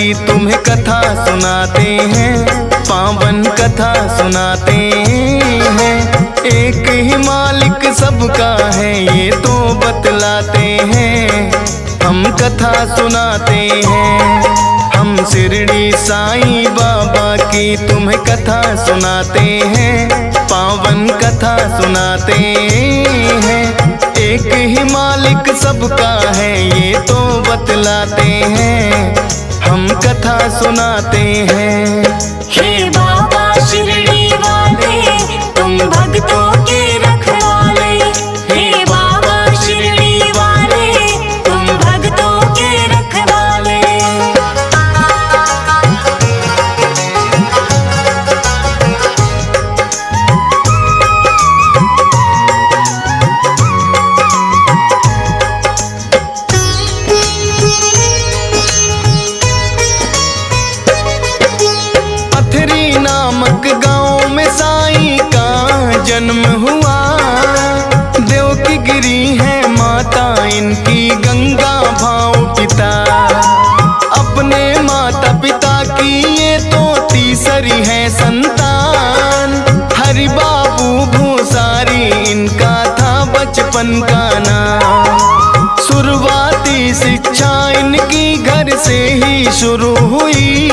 की तुम्हें कथा सुनाते हैं, पावन कथा सुनाते हैं। एक ही मालिक सबका है ये तो बतलाते हैं, हम कथा सुनाते हैं। हम शिरडी साईं बाबा की तुम्हें कथा सुनाते हैं, पावन कथा सुनाते हैं। एक ही मालिक सबका है ये तो बतलाते हैं, हम कथा सुनाते हैं। हे बाबा शिरडी वाले तुम भक्तों के रखवाले, हे बाबा शिरडी वाले तुम भक्तों के रखवाले। पथरी नामक गांव में साईं का जन्म हुआ। देव की गिरी है माता इनकी, गंगा भाव पिता। अपने माता पिता की ये तो तीसरी है संतान। हरि बाबू भूसारी इनका था बचपन का नाम। शुरुआती शिक्षा इनकी घर से ही शुरू हुई।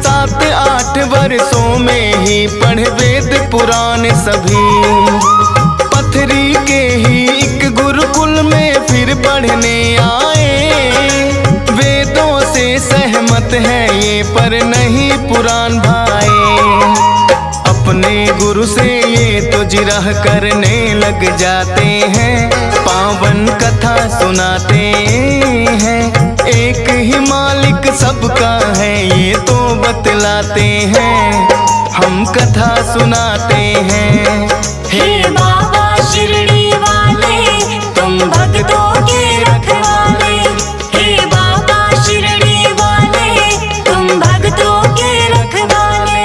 7-8 वर्षों में ही पढ़े वेद पुराण सभी। पथरी के ही एक गुरुकुल में फिर पढ़ने आए। वेदों से सहमत है ये पर नहीं पुराण भाए। अपने गुरु से ये तो जिरह करने लग जाते हैं, पावन कथा सुनाते हैं। एक ही मालिक सबका है ये तो बतलाते हैं, हम कथा सुनाते हैं। हे बाबा शिरडी वाले तुम भक्तों के रखवाले, हे बाबा शिरडी वाले तुम भक्तों के रखवाले।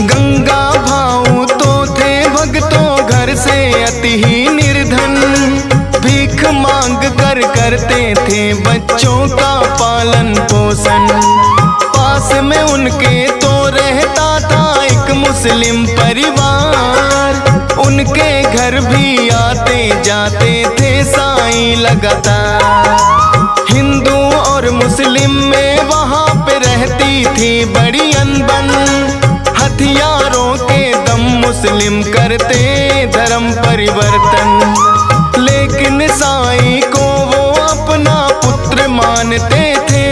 गंगा भाऊ तो थे भक्तों घर से अति ही निर्धन। भीख मांग कर करते थे बच्चों का पालन पोषण। पास में उनके तो रहता था एक मुस्लिम परिवार। उनके घर भी आते जाते थे साईं लगातार। हिंदू और मुस्लिम में वहाँ पे रहती थी बड़ी अनबन। हथियारों के दम मुस्लिम करते धर्म परिवर्तन। लेकिन साईं को वो अपना पुत्र मानते थे।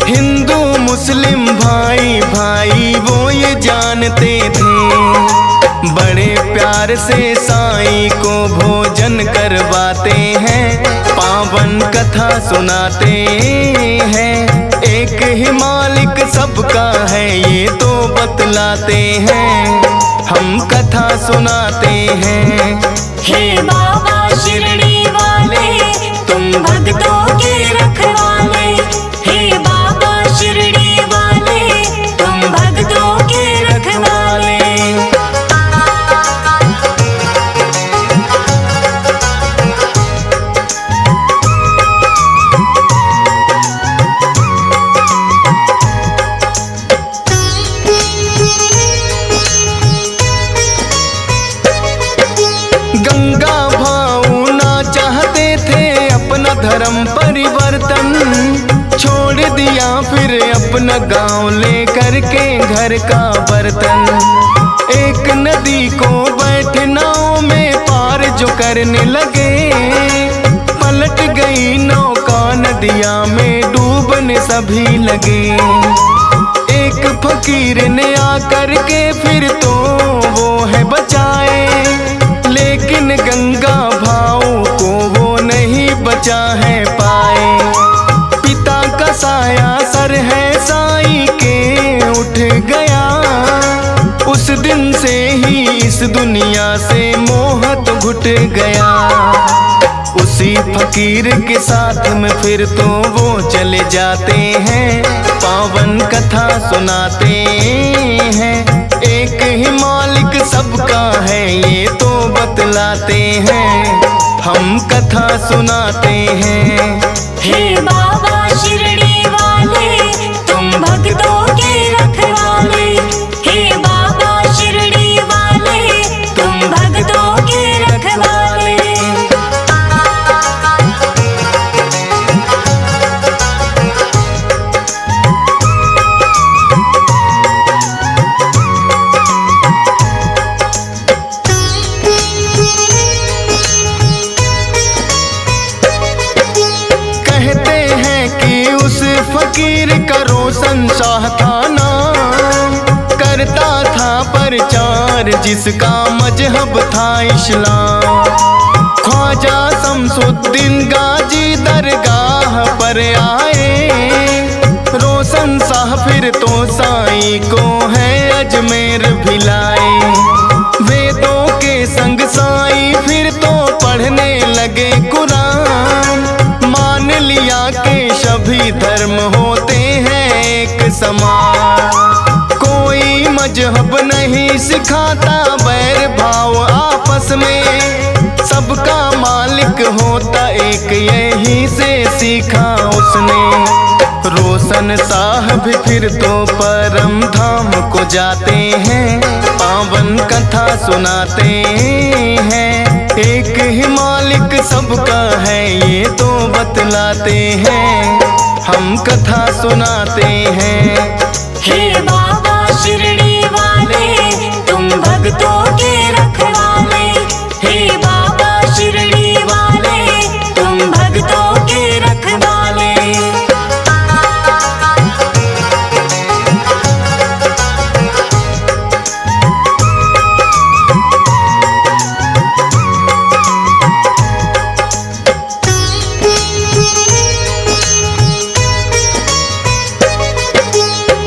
हिंदू मुस्लिम भाई भाई वो ये जानते थे। बड़े प्यार से साईं को भोजन करवाते हैं, पावन कथा सुनाते हैं। एक ही मालिक सबका है ये तो बतलाते हैं, हम कथा सुनाते हैं। हे बाबा शिरडी वाले तुम भक्तों के रखवाले, हे बाबा शिरडी वाले तुम भक्तों के रखवाले। गंगा भाऊ ना चाहते थे अपना धर्म परिवर्तन। छोड़ दिया फिर अपना गांव लेकर के घर का बर्तन। एक नदी को बैठ नाव में पार जो करने लगे। पलट गई नौका नदिया में डूबने सभी लगे। एक फकीर ने आकर के फिर तो वो है बचाए। लेकिन गंगा भाऊ को वो नहीं बचा है पाए। पिता का साया सर है साईं के उठ गया। उस दिन से ही इस दुनिया से मोह तो घुट गया। उसी फकीर के साथ में फिर तो वो चले जाते हैं, पावन कथा सुनाते हैं। एक ही मालिक सबका है ये तो बतलाते हैं, हम कथा सुनाते हैं। हे बाबा शिरडी वाले तुम भक्तों के रखवाले, हे बाबा शिरडी वाले तुम भक्तों के रखवाले। कहते हैं कि उस फकीर का रोशन शाह था नाम, करता था प्रचार जिसका मजहब था इस्लाम। ख्वाजा शमसुद्दीन गाजी दरगाह पर आए, रोशन शाह फिर तो साईं को है अजमेर भिलाए। वेदों के संग साईं फिर तो पढ़ने लगे कुरान, मान लिया कि सभी धर्म होते हैं एक समान। कोई मजहब नहीं सिखाता बैर भाव आपस में, सबका मालिक होता एक यही से सीखा उसने। रोशन साहब फिर तो परम धाम को जाते हैं, पावन कथा सुनाते हैं। एक ही मालिक सबका है ये तो बतलाते हैं, हम कथा सुनाते हैं। हे बाबा शिरडी वाले तुम भक्तों के रखवाले, हे बाबा शिरडी वाले तुम भक्तों के रखवाले।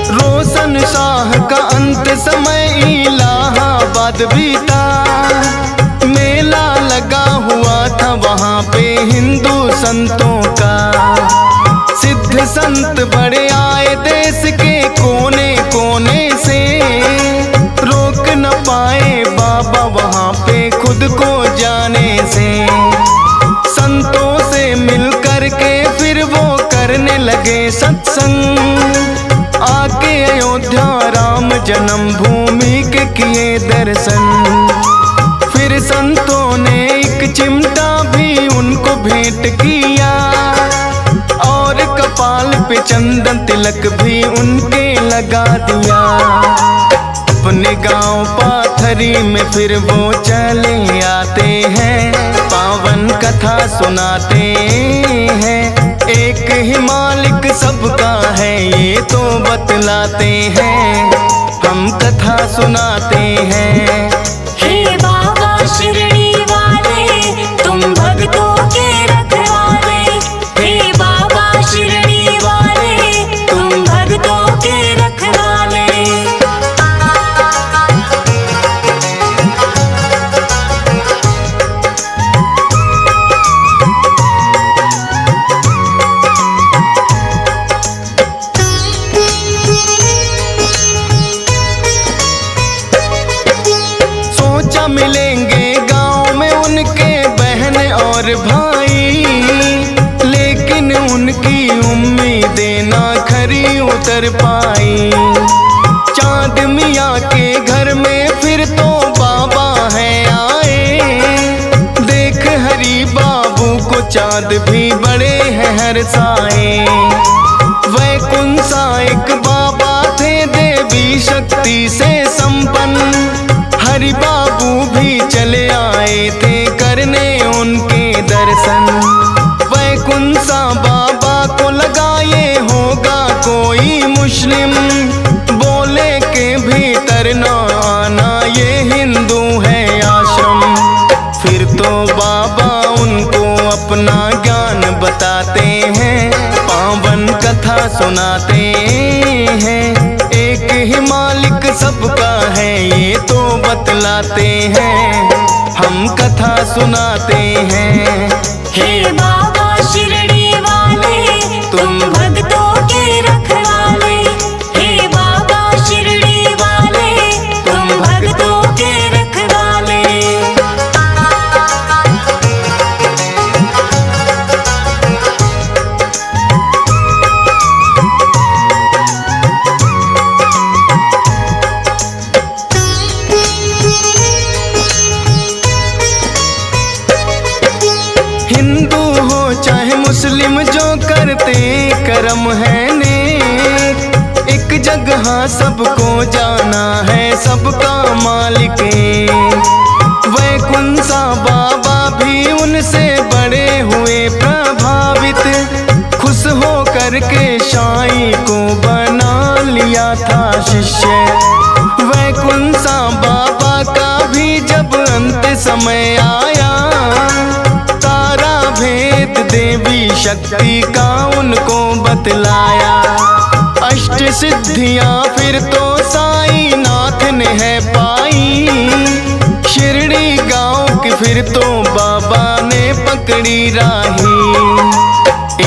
रोशन शाह का अंत समय इलाहाबाद बीता, मेला लगा हुआ था वहाँ पे हिंदू संतों का। सिद्ध संत बड़े आए देश के कोने कोने से, रोक न पाए बाबा वहाँ पे खुद को जाने से। संतों से मिल कर के फिर वो करने लगे सत्संग, आके अयोध्या राम जन्मभूमि के किए दर्शन। फिर संतों ने एक चिमटा भी उनको भेंट किया, और कपाल पे चंदन तिलक भी उनके लगा दिया। अपने गांव पाथरी में फिर वो चले आते हैं, पावन कथा सुनाते हैं। एक ही मालिक सबका है ये तो बतलाते हैं, हम कथा सुनाते हैं। हे बाबा शिरडी वाले तुम भक्तों के रखवाले, हे बाबा शिरडी वाले तुम भक्तों के रखवाले। मिलेंगे गांव में उनके बहन और भाई, लेकिन उनकी उम्मीदें ना खरी उतर पाई। चांद मियाँ के घर में फिर तो बाबा है आए, देख हरी बाबू को चांद भी बड़े हैं हरसाए। वैकुंठ साइक बाबा थे देवी शक्ति से संपन्न, हरि बाबू भी चले आए थे करने उनके दर्शन। वैकुंठ सा बाबा को लगा ये होगा कोई मुस्लिम, बोले के भीतर न आना ये हिंदू है आश्रम। फिर तो बाबा उनको अपना ज्ञान बताते हैं, पावन कथा सुनाते हैं। एक ही मालिक सबका है ये तो बतलाते हैं, हम कथा सुनाते हैं। हे बाबा शिरडी वाले तुम भक्तों के रखवाले। हे बाबा शिरडी वाले तुम भक्तों के रखवाले। हिंदू हो चाहे मुस्लिम जो करते कर्म है नेक, एक जगह सबको जाना है सबका मालिक एक। वैकुंसा बाबा भी उनसे बड़े हुए प्रभावित, खुश हो करके साईं को बना लिया था शिष्य। वैकुंसा बाबा का भी जब अंत समय आया, तारा भेद देवी शक्ति का उनको बतलाया। अष्ट सिद्धियां फिर तो साईं नाथ ने है पाई, शिरडी गांव की फिर तो बाबा ने पकड़ी राही।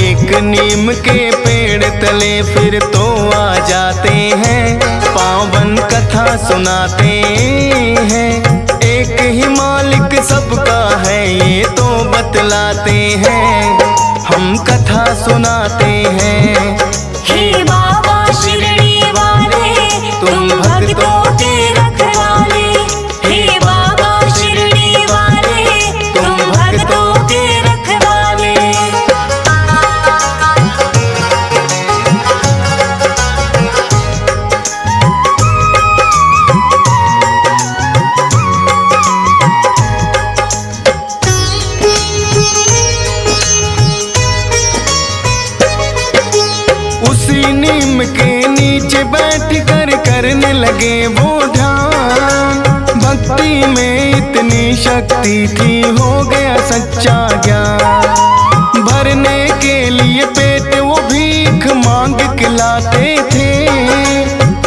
एक नीम के पेड़ तले फिर तो आ जाते हैं, पावन कथा सुनाते हैं। एक ही मालिक सबका है ये तो बतलाते हैं, हम कथा सुनाते हैं। हे बाबा शिरडी वाले तुम भक्तों के रखवाले। हे बाबा शिरडी वाले तुम भक्तों के रखवाले। उसी नीम के नीचे बैठ कर करने लगे वो ध्यान, भक्ति में इतनी शक्ति थी हो गया सच्चा ज्ञान। भरने के लिए पेट वो भीख मांग के लाते थे,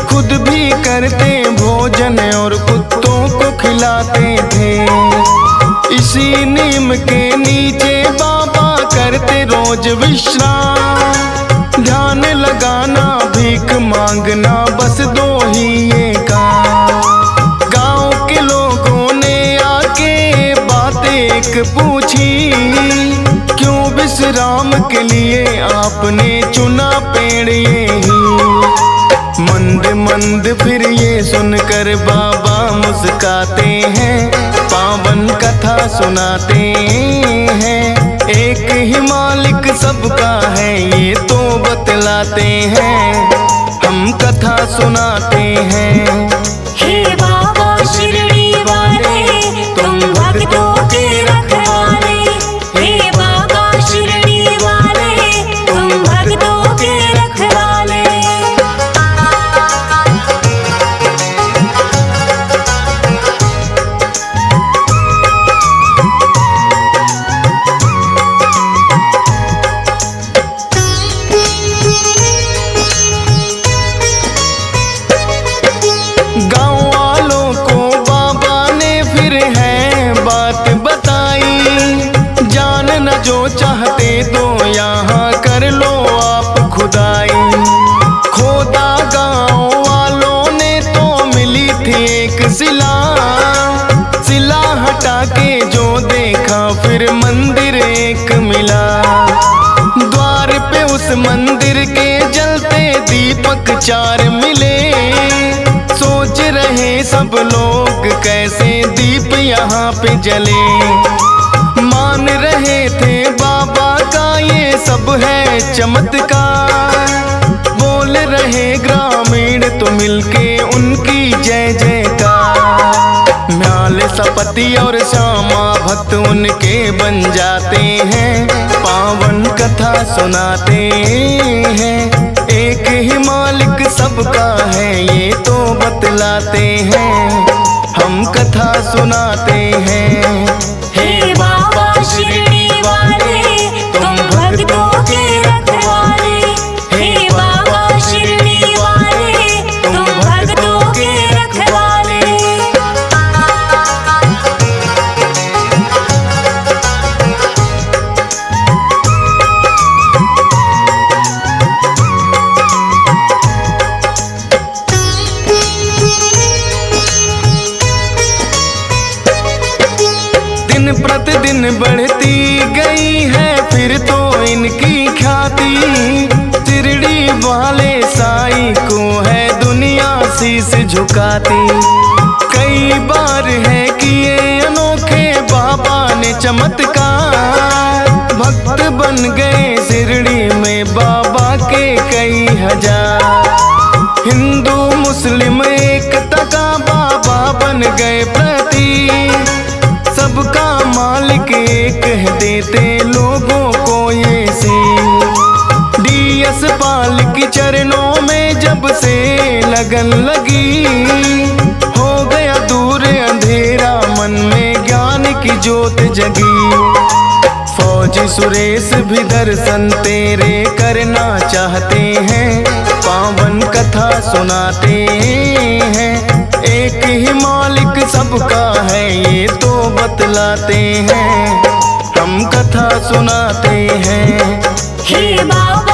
खुद भी करते भोजन और कुत्तों को खिलाते थे। इसी नीम के नीचे बाबा करते रोज विश्राम, ध्यान लगाना भीख मांगना बस दो ही ये काम। गांव के लोगों ने आके बात एक पूछी, क्यों विश्राम के लिए आपने चुना पेड़ ये ही। मंद मंद फिर ये सुनकर बाबा मुस्काते हैं, पावन कथा सुनाते हैं। एक ही मालिक सबका है ये तो बतलाते हैं, हम कथा सुनाते हैं। हे बाबा शिरडी वाले तुम भक्तों के रखवाले। हे बाबा शिरडी वाले तुम भक्तों के रखवाले। गाँव वालों को बाबा ने फिर है बात बताई, जान न जो चाहते तो यहाँ कर लो आप खुदाई। खोदा गाँव वालों ने तो मिली थी एक शिला, शिला हटा के जो देखा फिर मंदिर एक मिला। द्वार पे उस मंदिर के जलते दीपक चार मिले, सोच रहे सब लोग कैसे दीप यहाँ पे जले। मान रहे थे बाबा का ये सब है चमत्कार, बोल रहे ग्रामीण तो मिलके उनकी जय जयकार। म्याल सपति और श्यामा भक्त उनके बन जाते हैं, पावन कथा सुनाते हैं। एक ही मालिक सबका है ये तो बतलाते हैं, हम कथा सुनाते हैं। हे बाबा शिरडी वाले तुम भक्तों के रखवाले। हे बाबा शिरडी वाले तुम भक्तों के रखवाले। प्रतिदिन बढ़ती गई है फिर तो इनकी ख्याति। शिरडी वाले साईं को है दुनिया शीश झुकाती। कई बार है किए अनोखे बाबा ने चमत्कार। भक्त बन गए शिरडी में बाबा के कई हजार। हिंदू मुस्लिम एकता का बाबा बन गए प्रतीक। सबका मालिक एक है देते लोगों को ये सीख। डीएस पाल की चरणों में जब से लगन लगी, हो गया दूर अंधेरा मन में ज्ञान की ज्योत जगी। फौजी सुरेश भी दर्शन तेरे करना चाहते हैं, पावन कथा सुनाते हैं। एक ही मालिक सबका है ये तो बतलाते हैं, हम कथा सुनाते हैं। हे बाबा